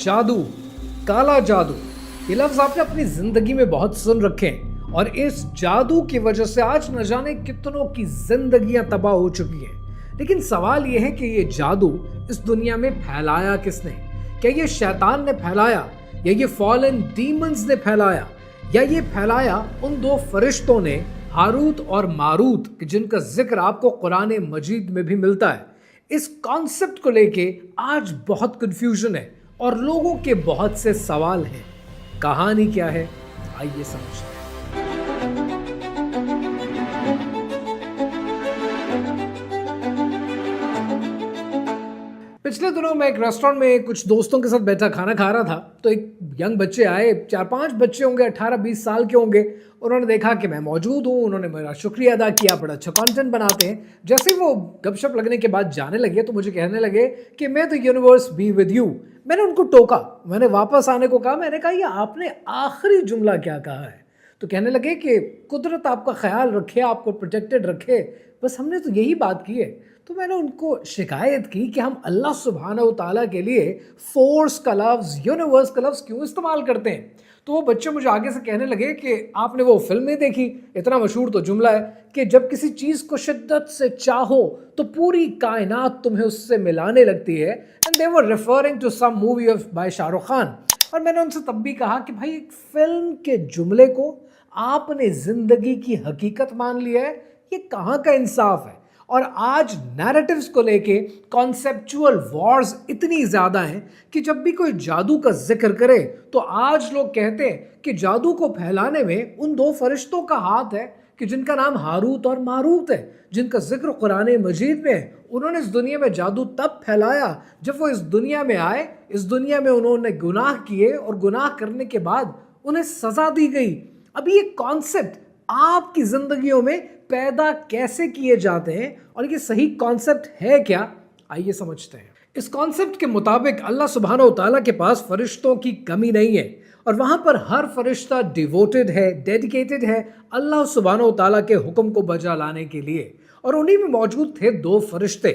जादू, काला जादू, ये लफ्ज आपने अपनी जिंदगी में बहुत सुन रखे हैं और इस जादू की वजह से आज न जाने कितनों की जिंदगियां तबाह हो चुकी हैं। लेकिन सवाल यह है कि ये जादू इस दुनिया में फैलाया किसने? क्या ये शैतान ने फैलाया या ये फॉलन डीमंस ने फैलाया या ये फैलाया उन दो फरिश्तों ने, हारूत और मारूत, जिनका जिक्र आपको कुरान मजीद में भी मिलता है। इस कॉन्सेप्ट को लेके आज बहुत कंफ्यूजन है और लोगों के बहुत से सवाल हैं। कहानी क्या है, आइए समझते हैं। पिछले दिनों मैं एक रेस्टोरेंट में कुछ दोस्तों के साथ बैठा खाना खा रहा था, तो एक यंग बच्चे आए, 4-5 बच्चे होंगे, 18-20 साल के होंगे। उन्होंने देखा कि मैं मौजूद हूँ, उन्होंने मेरा शुक्रिया अदा किया, बड़ा अच्छा कंटेंट बनाते हैं। जैसे ही वो गपशप लगने के बाद जाने लगे तो मुझे कहने लगे कि मैं तो यूनिवर्स बी विद यू। मैंने उनको टोका, मैंने वापस आने को कहा। मैंने कहा ये आपने आखिरी जुमला क्या कहा है? तो कहने लगे कि कुदरत आपका ख्याल रखे, आपको प्रोटेक्टेड रखे, बस हमने तो यही बात की है। तो मैंने उनको शिकायत की कि हम अल्लाह सुब्हानहू व तआला के लिए फोर्स का लफ्ज़, यूनिवर्स का लफ्ज़ क्यों इस्तेमाल करते हैं? तो वो बच्चे मुझे आगे से कहने लगे कि आपने वो फिल्म नहीं देखी, इतना मशहूर तो जुमला है कि जब किसी चीज़ को शिद्दत से चाहो तो पूरी कायनात तुम्हें उससे मिलाने लगती है। And they were referring to some movie of by Shahrukh Khan. और मैंने उनसे तब भी कहा कि भाई एक फिल्म के जुमले को आपने ज़िंदगी की हकीकत मान लिया है, ये कहाँ का इंसाफ है? और आज नैरेटिव्स को लेके कॉन्सेप्चुअल वॉर्स इतनी ज़्यादा हैं कि जब भी कोई जादू का जिक्र करे तो आज लोग कहते हैं कि जादू को फैलाने में उन दो फरिश्तों का हाथ है कि जिनका नाम हारूत और मारूत है, जिनका जिक्र कुरान मजीद में है। उन्होंने इस दुनिया में जादू तब फैलाया जब वो इस दुनिया में आए, इस दुनिया में उन्होंने गुनाह किए और गुनाह करने के बाद उन्हें सज़ा दी गई। अभी ये कॉन्सेप्ट आपकी ज़िंदगियों में पैदा कैसे किए जाते हैं और ये सही कॉन्सेप्ट है क्या, आइए समझते हैं। इस कॉन्सेप्ट के मुताबिक अल्लाह सुब्हानहू व तआला के पास फरिश्तों की कमी नहीं है और वहाँ पर हर फरिश्ता डिवोटेड है, डेडिकेटेड है अल्लाह सुब्हानहू व तआला के हुक्म को बजा लाने के लिए। और उन्हीं में मौजूद थे दो फरिश्ते,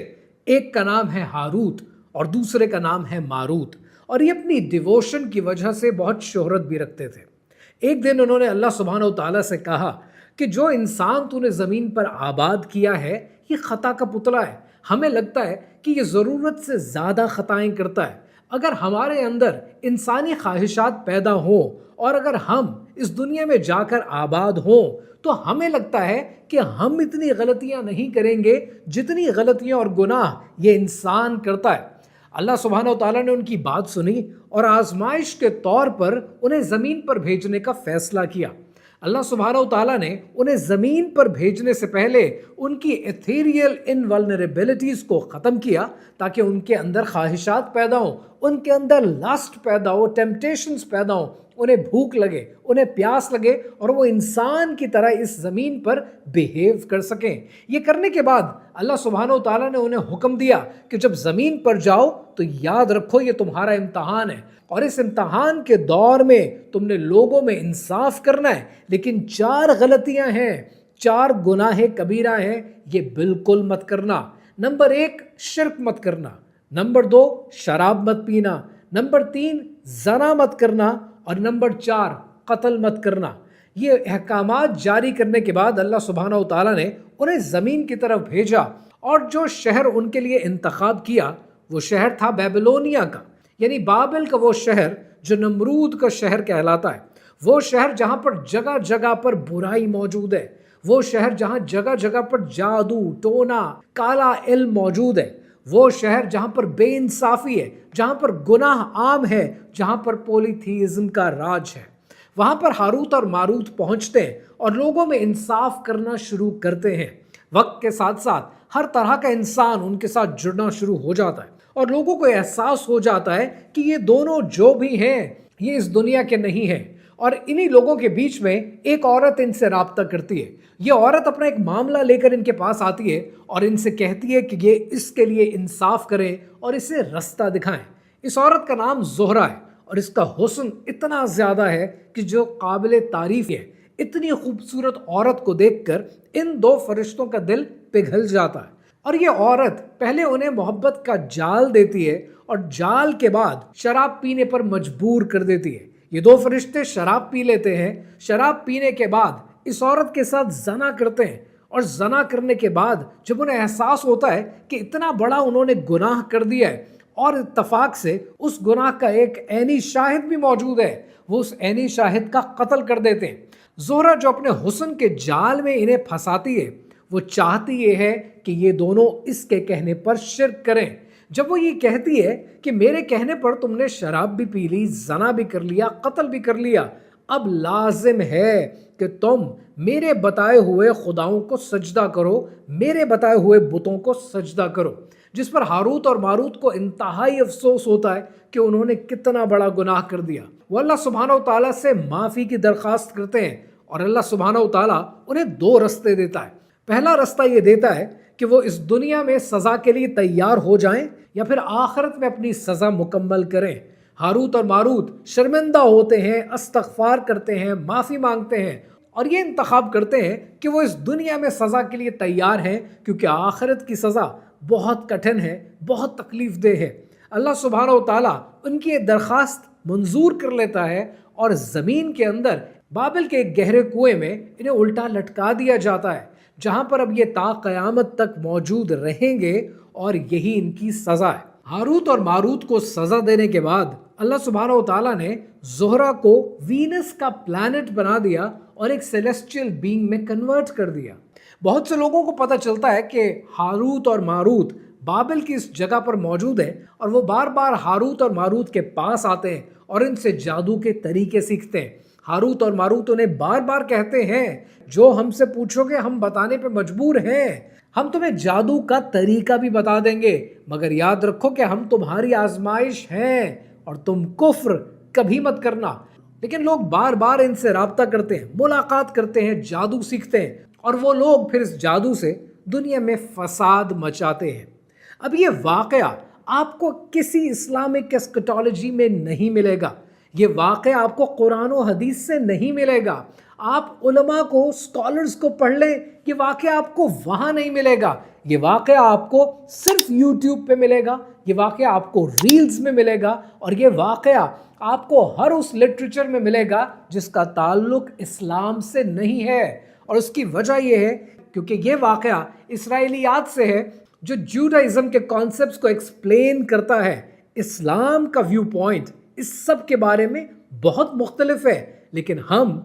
एक का नाम है हारूत और दूसरे का नाम है मारूत। और ये अपनी डिवोशन की वजह से बहुत शोहरत भी रखते थे। एक दिन उन्होंने अल्लाह सुब्हानहू व तआला से कहा कि जो इंसान तूने ज़मीन पर आबाद किया है ये ख़ता का पुतला है। हमें लगता है कि ये ज़रूरत से ज़्यादा ख़ताएँ करता है। अगर हमारे अंदर इंसानी ख्वाहिशात पैदा हों और अगर हम इस दुनिया में जाकर आबाद हों तो हमें लगता है कि हम इतनी गलतियाँ नहीं करेंगे जितनी गलतियाँ और गुनाह ये इंसान करता है। अल्लाह सुब्हानहू व तआला ने उनकी बात सुनी और आजमाइश के तौर पर उन्हें ज़मीन पर भेजने का फ़ैसला किया। अल्लाह सुब्हानहू व तआला ने उन्हें ज़मीन पर भेजने से पहले उनकी एथेरियल इनवल्नरेबिलिटीज़ को ख़त्म किया ताकि उनके अंदर ख्वाहिशात पैदा हों, उनके अंदर लस्ट पैदा हो, टेम्पटेशंस पैदा हों, उन्हें भूख लगे, उन्हें प्यास लगे और वो इंसान की तरह इस ज़मीन पर बिहेव कर सकें। ये करने के बाद अल्लाह सुब्हानहू व तआला ने उन्हें हुक्म दिया कि जब ज़मीन पर जाओ तो याद रखो ये तुम्हारा इम्तहान है और इस इम्तहान के दौर में तुमने लोगों में इंसाफ करना है। लेकिन 4 गलतियां हैं, 4 गुनाह कबीरा हैं, ये बिल्कुल मत करना। नंबर 1 शिर्क मत करना, नंबर 2 शराब मत पीना, नंबर 3 ज़ना मत करना और नंबर 4 कत्ल मत करना। ये अहकामात जारी करने के बाद अल्लाह सुब्हानहू व तआला ने उन्हें ज़मीन की तरफ भेजा और जो शहर उनके लिए इंतखाब किया वो शहर था बेबीलोनिया का, यानी बाबिल का वो शहर जो नमरूद का शहर कहलाता है। वो शहर जहाँ पर जगह जगह पर बुराई मौजूद है, वो शहर जहाँ जगह जगह पर जादू, टोना, काला इल्म मौजूद है, वो शहर जहाँ पर बेइंसाफ़ी है, जहाँ पर गुनाह आम है, जहाँ पर पॉलीथीइज्म का राज है। वहाँ पर हारूत और मारूत पहुँचते हैं और लोगों में इंसाफ करना शुरू करते हैं। वक्त के साथ साथ हर तरह का इंसान उनके साथ जुड़ना शुरू हो जाता है और लोगों को एहसास हो जाता है कि ये दोनों जो भी हैं ये इस दुनिया के नहीं हैं। और इन्हीं लोगों के बीच में एक औरत इनसे राब्ता करती है। ये औरत अपना एक मामला लेकर इनके पास आती है और इनसे कहती है कि ये इसके लिए इंसाफ करें और इसे रास्ता दिखाएं। इस औरत का नाम ज़ोहरा है और इसका हुस्न इतना ज़्यादा है कि जो काबिल तारीफ़ है। इतनी खूबसूरत औरत को देखकर इन दो फरिश्तों का दिल पिघल जाता है। اور یہ عورت پہلے انہیں محبت کا جال دیتی ہے اور جال کے بعد شراب پینے پر مجبور کر دیتی ہے۔ یہ دو فرشتے شراب پی لیتے ہیں، شراب پینے کے بعد اس عورت کے ساتھ زنا کرتے ہیں، اور زنا کرنے کے بعد جب انہیں احساس ہوتا ہے کہ اتنا بڑا انہوں نے گناہ کر دیا ہے، اور اتفاق سے اس گناہ کا ایک عینی شاہد بھی موجود ہے، وہ اس عینی شاہد کا قتل کر دیتے ہیں۔ زہرہ جو اپنے حسن کے جال میں انہیں پھنساتی ہے، وہ چاہتی یہ ہے کہ یہ دونوں اس کے کہنے پر شرک کریں۔ جب وہ یہ کہتی ہے کہ میرے کہنے پر تم نے شراب بھی پی لی، زنا بھی کر لیا، قتل بھی کر لیا، اب لازم ہے کہ تم میرے بتائے ہوئے خداؤں کو سجدہ کرو، میرے بتائے ہوئے بتوں کو سجدہ کرو، جس پر ہاروت اور ماروت کو انتہائی افسوس ہوتا ہے کہ انہوں نے کتنا بڑا گناہ کر دیا۔ وہ اللہ سبحانہ و تعالیٰ سے معافی کی درخواست کرتے ہیں، اور اللہ سبحانہ و تعالیٰ انہیں دو رستے دیتا ہے۔ پہلا رستہ یہ دیتا ہے کہ وہ اس دنیا میں سزا کے لیے تیار ہو جائیں یا پھر آخرت میں اپنی سزا مکمل کریں۔ ہاروت اور ماروت شرمندہ ہوتے ہیں، استغفار کرتے ہیں، معافی مانگتے ہیں، اور یہ انتخاب کرتے ہیں کہ وہ اس دنیا میں سزا کے لیے تیار ہیں، کیونکہ آخرت کی سزا بہت کٹھن ہے، بہت تکلیف دہ ہے۔ اللہ سبحانہ و تعالیٰ ان کی یہ درخواست منظور کر لیتا ہے، اور زمین کے اندر بابل کے ایک گہرے کنویں میں انہیں الٹا لٹکا دیا جاتا ہے، جہاں پر اب یہ تا قیامت تک موجود رہیں گے، اور یہی ان کی سزا ہے۔ ہاروت اور ماروت کو سزا دینے کے بعد اللہ سبحانہ و تعالیٰ نے زہرہ کو وینس کا پلانٹ بنا دیا اور ایک سیلیسٹیل بینگ میں کنورٹ کر دیا۔ بہت سے لوگوں کو پتہ چلتا ہے کہ ہاروت اور ماروت بابل کی اس جگہ پر موجود ہے، اور وہ بار بار ہاروت اور ماروت کے پاس آتے ہیں اور ان سے جادو کے طریقے سیکھتے ہیں۔ ہاروت اور ماروت انہیں بار بار کہتے ہیں جو ہم سے پوچھو گے ہم بتانے پہ مجبور ہیں، ہم تمہیں جادو کا طریقہ بھی بتا دیں گے، مگر یاد رکھو کہ ہم تمہاری آزمائش ہیں اور تم کفر کبھی مت کرنا۔ لیکن لوگ بار بار ان سے رابطہ کرتے ہیں، ملاقات کرتے ہیں، جادو سیکھتے ہیں، اور وہ لوگ پھر اس جادو سے دنیا میں فساد مچاتے ہیں۔ اب یہ واقعہ آپ کو کسی اسلامک ایسکٹالوجی میں نہیں ملے گا، یہ واقعہ آپ کو قرآن و حدیث سے نہیں ملے گا۔ آپ علماء کو، اسکالرز کو پڑھ لیں، یہ واقعہ آپ کو وہاں نہیں ملے گا۔ یہ واقعہ آپ کو صرف یوٹیوب پہ ملے گا، یہ واقعہ آپ کو ریلز میں ملے گا، اور یہ واقعہ آپ کو ہر اس لٹریچر میں ملے گا جس کا تعلق اسلام سے نہیں ہے۔ اور اس کی وجہ یہ ہے کیونکہ یہ واقعہ اسرائیلیات سے ہے، جو جوڈائزم کے کانسیپٹس کو ایکسپلین کرتا ہے۔ اسلام کا ویو پوائنٹ اس سب کے بارے میں بہت مختلف ہے، لیکن ہم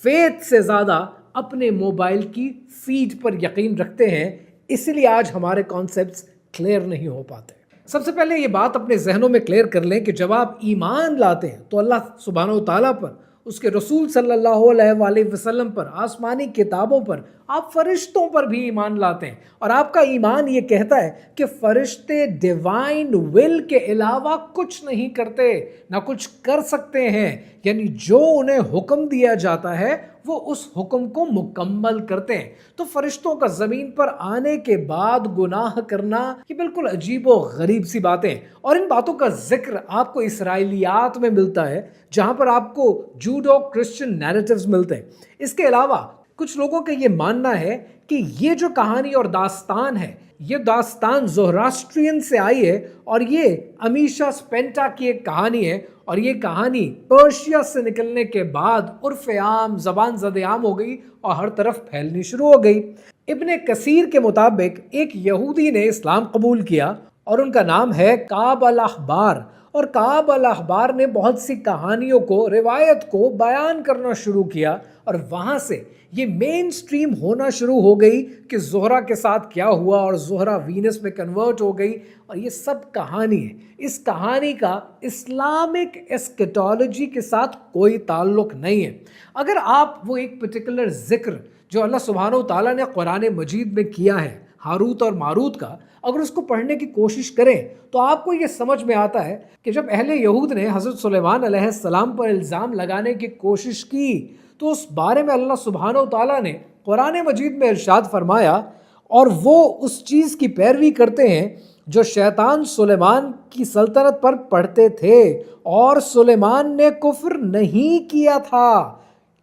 فیتھ سے زیادہ اپنے موبائل کی فیڈ پر یقین رکھتے ہیں، اس لیے آج ہمارے کانسیپٹس کلیئر نہیں ہو پاتے۔ سب سے پہلے یہ بات اپنے ذہنوں میں کلیئر کر لیں کہ جب آپ ایمان لاتے ہیں تو اللہ سبحانہ و تعالیٰ پر، اس کے رسول صلی اللہ علیہ وآلہ وسلم پر، آسمانی کتابوں پر، آپ فرشتوں پر بھی ایمان لاتے ہیں، اور آپ کا ایمان یہ کہتا ہے کہ فرشتے ڈیوائن ول کے علاوہ کچھ نہیں کرتے، نہ کچھ کر سکتے ہیں، یعنی جو انہیں حکم دیا جاتا ہے وہ اس حکم کو مکمل کرتے ہیں۔ تو فرشتوں کا زمین پر آنے کے بعد گناہ کرنا یہ بالکل عجیب و غریب سی باتیں ہیں، اور ان باتوں کا ذکر آپ کو اسرائیلیات میں ملتا ہے، جہاں پر آپ کو جوڈو کرسچن نیریٹیوز ملتے ہیں۔ اس کے علاوہ کچھ لوگوں کا یہ ماننا ہے کہ یہ جو کہانی اور داستان ہے، یہ داستان زوہراسٹرین سے آئی ہے، اور یہ امیشا سپینٹا کی ایک کہانی ہے، اور یہ کہانی پرشیا سے نکلنے کے بعد عرف عام، زبان زد عام ہو گئی اور ہر طرف پھیلنی شروع ہو گئی۔ ابن کثیر کے مطابق ایک یہودی نے اسلام قبول کیا، اور ان کا نام ہے کعب الاحبار، اور کعب الاحبار نے بہت سی کہانیوں کو، روایت کو بیان کرنا شروع کیا، اور وہاں سے یہ مین سٹریم ہونا شروع ہو گئی کہ زہرہ کے ساتھ کیا ہوا، اور زہرہ وینس میں کنورٹ ہو گئی، اور یہ سب کہانی ہے۔ اس کہانی کا اسلامک ایسکٹالوجی کے ساتھ کوئی تعلق نہیں ہے۔ اگر آپ وہ ایک پرٹیکولر ذکر جو اللہ سبحانہ و تعالیٰ نے قرآن مجید میں کیا ہے ہاروت اور ماروت کا، اگر اس کو پڑھنے کی کوشش کریں تو آپ کو یہ سمجھ میں آتا ہے کہ جب اہل یہود نے حضرت سلیمان علیہ السلام پر الزام لگانے کی کوشش کی تو اس بارے میں اللہ سبحانہ و تعالیٰ نے قرآن مجید میں ارشاد فرمایا، اور وہ اس چیز کی پیروی کرتے ہیں جو شیطان سلیمان کی سلطنت پر پڑھتے تھے، اور سلیمان نے کفر نہیں کیا تھا،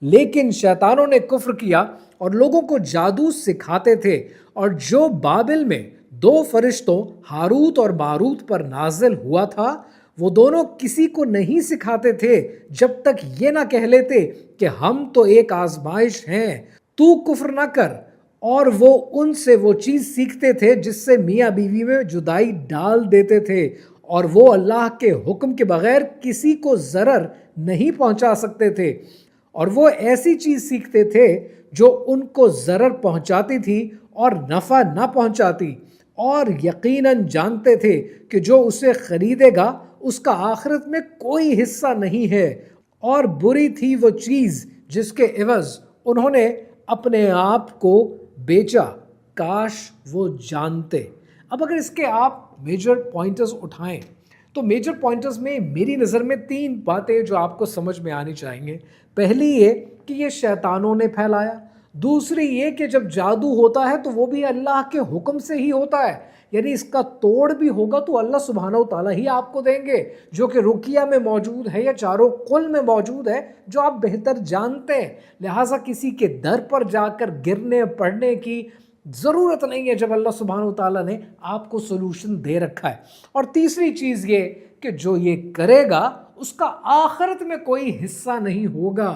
لیکن شیطانوں نے کفر کیا اور لوگوں کو جادو سکھاتے تھے، اور جو بابل میں दो फरिश्तों हारूत और मारूत पर नाजिल हुआ था। वो दोनों किसी को नहीं सिखाते थे जब तक ये ना कह लेते कि हम तो एक आजमाइश हैं, तू कुफ्र ना कर। और वो उनसे वो चीज़ सीखते थे जिससे मियाँ बीवी में जुदाई डाल देते थे, और वो अल्लाह के हुक्म के बगैर किसी को ज़रर नहीं पहुंचा सकते थे। और वो ऐसी चीज़ सीखते थे जो उनको ज़रर पहुंचाती थी और नफ़ा ना पहुंचाती, और यकीनन जानते थे कि जो उसे ख़रीदेगा उसका आखिरत में कोई हिस्सा नहीं है। और बुरी थी वो चीज़ जिसके एवज़ उन्होंने अपने आप को बेचा, काश वो जानते। अब अगर इसके आप मेजर पॉइंटर्स उठाएं तो मेजर पॉइंटर्स में मेरी नज़र में 3 बातें जो आपको समझ में आनी चाहिए। पहली ये कि ये शैतानों ने फैलाया। दूसरी ये कि जब जादू होता है तो वो भी अल्लाह के हुक्म से ही होता है, यानी इसका तोड़ भी होगा तो अल्लाह सुब्हानहू तआला ही आपको देंगे, जो कि रुकिया में मौजूद है या चारों कुल में मौजूद है, जो आप बेहतर जानते हैं। लिहाजा किसी के दर पर जाकर गिरने पड़ने की ज़रूरत नहीं है जब अल्लाह सुब्हानहू तआला ने आपको सोल्यूशन दे रखा है। और तीसरी चीज़ ये कि जो ये करेगा उसका आखिरत में कोई हिस्सा नहीं होगा।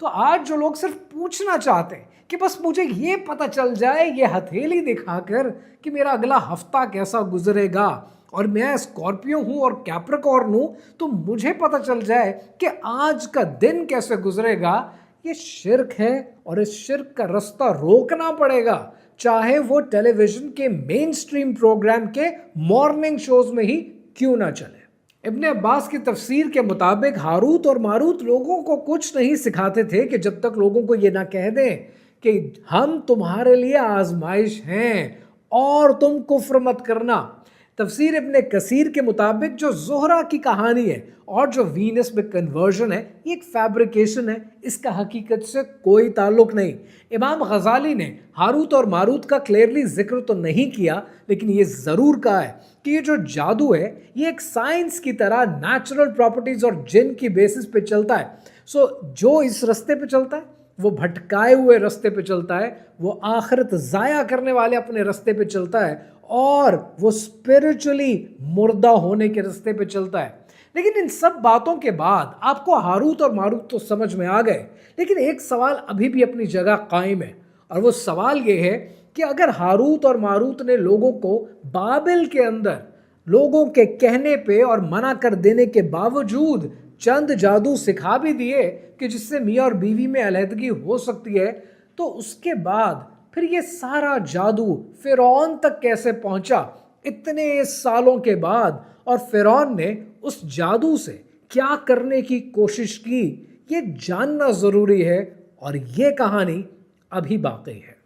तो आज जो लोग सिर्फ पूछना चाहते हैं कि बस मुझे ये पता चल जाए ये हथेली दिखाकर कि मेरा अगला हफ्ता कैसा गुजरेगा, और मैं स्कॉर्पियो हूँ और कैप्रिकॉर्न हूँ, तो मुझे पता चल जाए कि आज का दिन कैसे गुजरेगा, ये शिर्क है। और इस शिर्क का रास्ता रोकना पड़ेगा, चाहे वो टेलीविज़न के मेन स्ट्रीम प्रोग्राम के मॉर्निंग शोज़ में ही क्यों ना चले। इब्ने अब्बास की तफसीर के मुताबिक हारूत और मारूत लोगों को कुछ नहीं सिखाते थे कि जब तक लोगों को ये ना कह दें कि हम तुम्हारे लिए आजमाइश हैं और तुम कुफ्र मत करना। तफसीर इब्ने कसीर के मुताबिक जो ज़ोहरा की कहानी है और जो वीनस में कन्वर्जन है, ये एक फैब्रिकेशन है, इसका हकीकत से कोई ताल्लुक नहीं। इमाम गज़ाली ने हारूत और मारूत का क्लियरली जिक्र तो नहीं किया, लेकिन ये ज़रूर कहा है कि ये जो जादू है ये एक साइंस की तरह नेचुरल प्रॉपर्टीज़ और जिन की बेसिस पे चलता है। जो इस रास्ते पे चलता है वो भटकाए हुए रास्ते पे चलता है, वो आखिरत ज़ाया करने वाले अपने रास्ते पे चलता है, और वो स्पिरिचुअली मुर्दा होने के रास्ते पे चलता है। लेकिन इन सब बातों के बाद आपको हारूत और मारूत तो समझ में आ गए, लेकिन एक सवाल अभी भी अपनी जगह कायम है, और वो सवाल ये है कि अगर हारूत और मारूत ने लोगों को बाबिल के अंदर लोगों के कहने पे और मना कर देने के बावजूद चंद जादू सिखा भी दिए कि जिससे मियाँ और बीवी में अलहदगी हो सकती है, तो उसके बाद फिर ये सारा जादू फिरौन तक कैसे पहुंचा इतने सालों के बाद, और फिरौन ने उस जादू से क्या करने की कोशिश की, ये जानना ज़रूरी है, और ये कहानी अभी बाकी है।